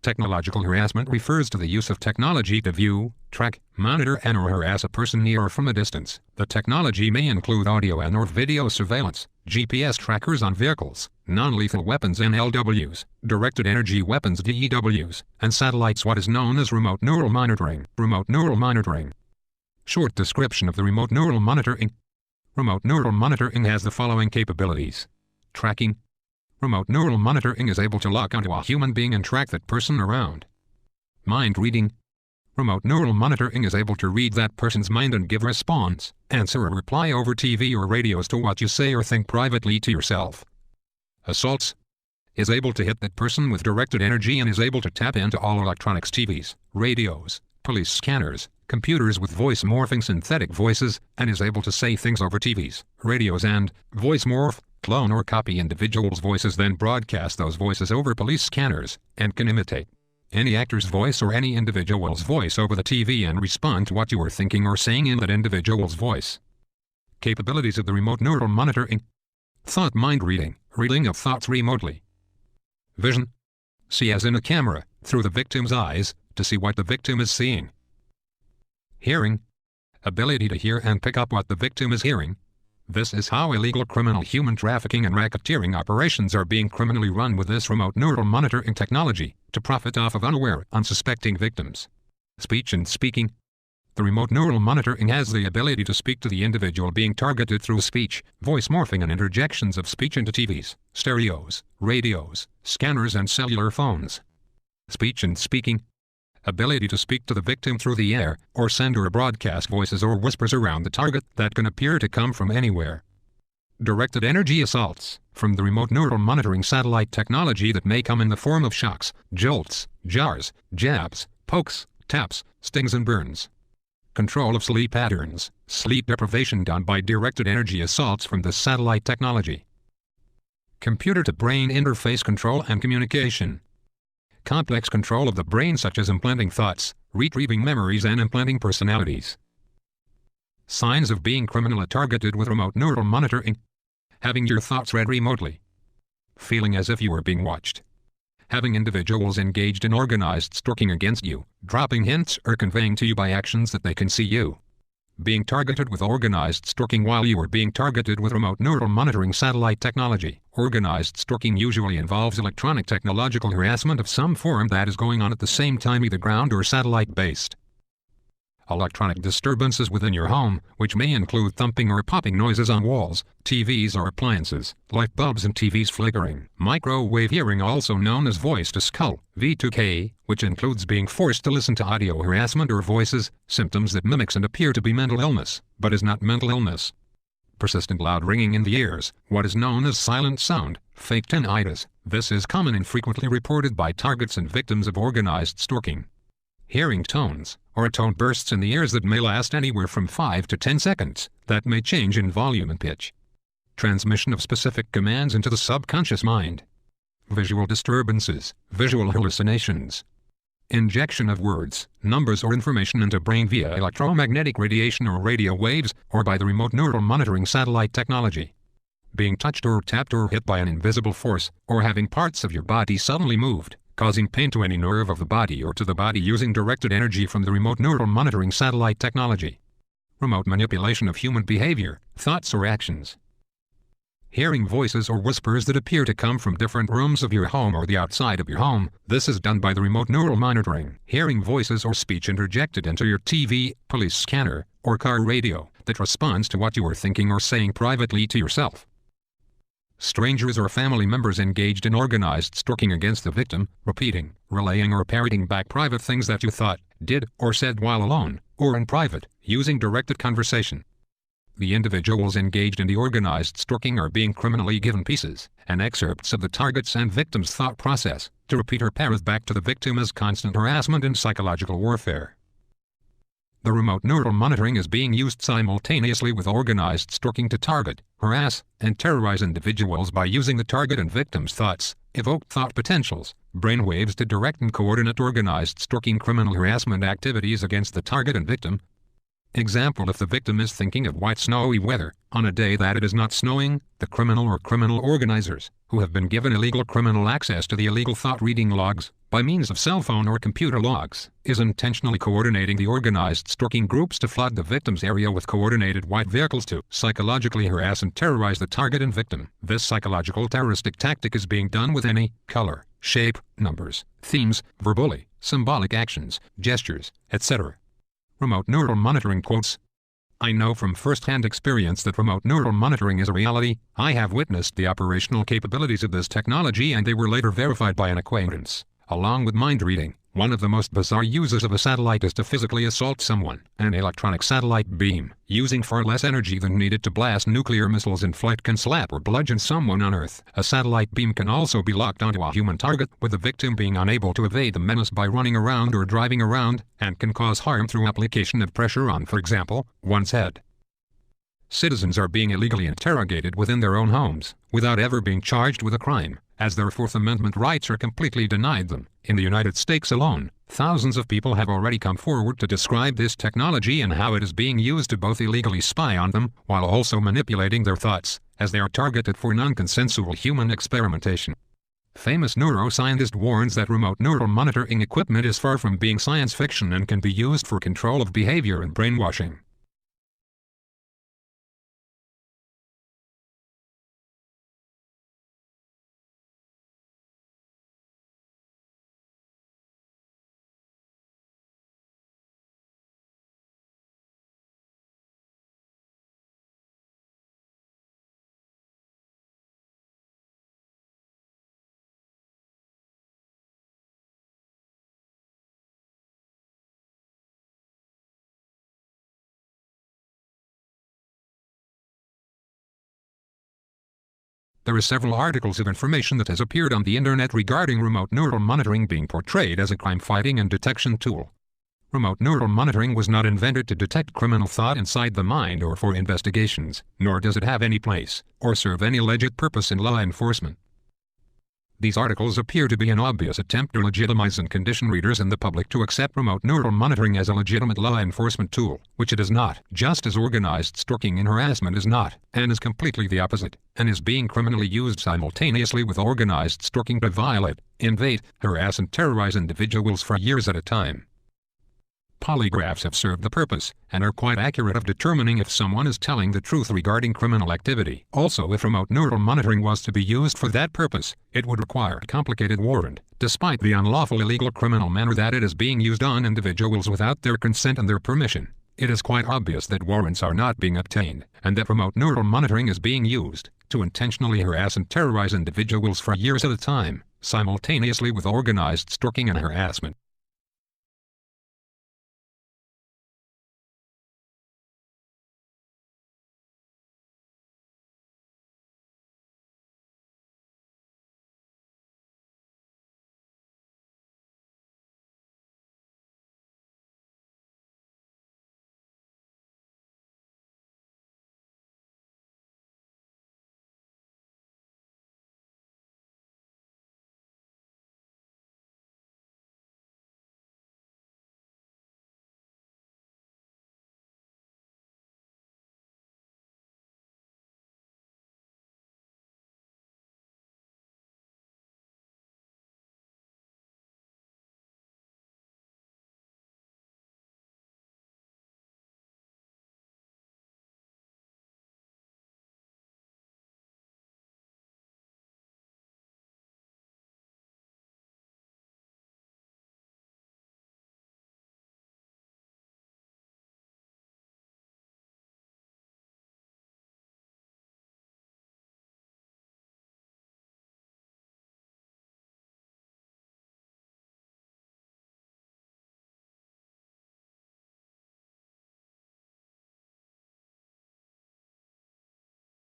Technological harassment refers to the use of technology to view, track, monitor and/or harass a person near or from a distance. The technology may include audio and/or video surveillance, GPS trackers on vehicles, non-lethal weapons NLWs, directed energy weapons DEWs, and satellites. What is known as remote neural monitoring. Remote neural monitoring. Short description of the remote neural monitoring. Remote neural monitoring has the following capabilities. Tracking. Remote neural monitoring is able to lock onto a human being and track that person around. Mind reading. Remote neural monitoring is able to read that person's mind and give a response, answer or reply over TV or radios to what you say or think privately to yourself. Assaults. Is able to hit that person with directed energy and is able to tap into all electronics, TVs, radios, police scanners, computers with voice morphing synthetic voices, and is able to say things over TVs, radios and voice morph, clone or copy individuals' voices, then broadcast those voices over police scanners, and can imitate any actor's voice or any individual's voice over the TV and respond to what you are thinking or saying in that individual's voice. Capabilities of the remote neural monitoring. Thought mind reading, reading of thoughts remotely. Vision. See as in a camera, through the victim's eyes, to see what the victim is seeing. Hearing. Ability to hear and pick up what the victim is hearing. This is how illegal criminal human trafficking and racketeering operations are being criminally run with this remote neural monitoring technology, to profit off of unaware, unsuspecting victims. Speech and speaking. The remote neural monitoring has the ability to speak to the individual being targeted through speech, voice morphing and interjections of speech into TVs, stereos, radios, scanners and cellular phones. Speech and speaking. Ability to speak to the victim through the air, or send or broadcast voices or whispers around the target that can appear to come from anywhere. Directed energy assaults, from the remote neural monitoring satellite technology that may come in the form of shocks, jolts, jars, jabs, pokes, taps, stings and burns. Control of sleep patterns, sleep deprivation done by directed energy assaults from the satellite technology. Computer-to-brain interface control and communication. Complex control of the brain, such as implanting thoughts, retrieving memories and implanting personalities. Signs of being criminally targeted with remote neural monitoring. Having your thoughts read remotely. Feeling as if you are being watched. Having individuals engaged in organized stalking against you, dropping hints or conveying to you by actions that they can see you. Being targeted with organized stalking while you are being targeted with remote neural monitoring satellite technology. Organized stalking usually involves electronic technological harassment of some form that is going on at the same time, either ground or satellite-based. Electronic disturbances within your home, which may include thumping or popping noises on walls, TVs or appliances, light bulbs and TVs flickering. Microwave hearing, also known as voice-to-skull, V2K, which includes being forced to listen to audio harassment or voices, symptoms that mimics and appear to be mental illness, but is not mental illness. Persistent loud ringing in the ears, what is known as silent sound, fake tinnitus. This is common and frequently reported by targets and victims of organized stalking. Hearing tones, or tone bursts in the ears that may last anywhere from 5 to 10 seconds, that may change in volume and pitch. Transmission of specific commands into the subconscious mind. Visual disturbances, visual hallucinations. Injection of words, numbers or information into brain via electromagnetic radiation or radio waves, or by the remote neural monitoring satellite technology. Being touched or tapped or hit by an invisible force, or having parts of your body suddenly moved, causing pain to any nerve of the body or to the body using directed energy from the remote neural monitoring satellite technology. Remote manipulation of human behavior, thoughts or actions. Hearing voices or whispers that appear to come from different rooms of your home or the outside of your home. This is done by the remote neural monitoring. Hearing voices or speech interjected into your TV, police scanner, or car radio that responds to what you are thinking or saying privately to yourself. Strangers or family members engaged in organized stalking against the victim, repeating, relaying or parroting back private things that you thought, did, or said while alone, or in private, using directed conversation. The individuals engaged in the organized stalking are being criminally given pieces and excerpts of the target's and victim's thought process to repeat or parrot back to the victim as constant harassment and psychological warfare. The remote neural monitoring is being used simultaneously with organized stalking to target, harass, and terrorize individuals by using the target and victim's thoughts, evoked thought potentials, brainwaves to direct and coordinate organized stalking criminal harassment activities against the target and victim. Example: if the victim is thinking of white snowy weather, on a day that it is not snowing, the criminal or criminal organizers, who have been given illegal criminal access to the illegal thought reading logs, by means of cell phone or computer logs, is intentionally coordinating the organized stalking groups to flood the victim's area with coordinated white vehicles to psychologically harass and terrorize the target and victim. This psychological terroristic tactic is being done with any color, shape, numbers, themes, verbally, symbolic actions, gestures, etc. Remote neural monitoring quotes. I know from first-hand experience that remote neural monitoring is a reality. I have witnessed the operational capabilities of this technology, and they were later verified by an acquaintance. Along with mind reading, one of the most bizarre uses of a satellite is to physically assault someone. An electronic satellite beam, using far less energy than needed to blast nuclear missiles in flight, can slap or bludgeon someone on Earth. A satellite beam can also be locked onto a human target, with the victim being unable to evade the menace by running around or driving around, and can cause harm through application of pressure on, for example, one's head. Citizens are being illegally interrogated within their own homes, without ever being charged with a crime, as their Fourth Amendment rights are completely denied them. In the United States alone, thousands of people have already come forward to describe this technology and how it is being used to both illegally spy on them, while also manipulating their thoughts, as they are targeted for non-consensual human experimentation. Famous neuroscientist warns that remote neural monitoring equipment is far from being science fiction and can be used for control of behavior and brainwashing. There are several articles of information that has appeared on the internet regarding remote neural monitoring being portrayed as a crime-fighting and detection tool. Remote neural monitoring was not invented to detect criminal thought inside the mind or for investigations, nor does it have any place or serve any legit purpose in law enforcement. These articles appear to be an obvious attempt to legitimize and condition readers and the public to accept remote neural monitoring as a legitimate law enforcement tool, which it is not, just as organized stalking and harassment is not, and is completely the opposite, and is being criminally used simultaneously with organized stalking to violate, invade, harass and terrorize individuals for years at a time. Polygraphs have served the purpose, and are quite accurate of determining if someone is telling the truth regarding criminal activity. Also, if remote neural monitoring was to be used for that purpose, it would require a complicated warrant, despite the unlawful illegal criminal manner that it is being used on individuals without their consent and their permission. It is quite obvious that warrants are not being obtained, and that remote neural monitoring is being used to intentionally harass and terrorize individuals for years at a time, simultaneously with organized stalking and harassment.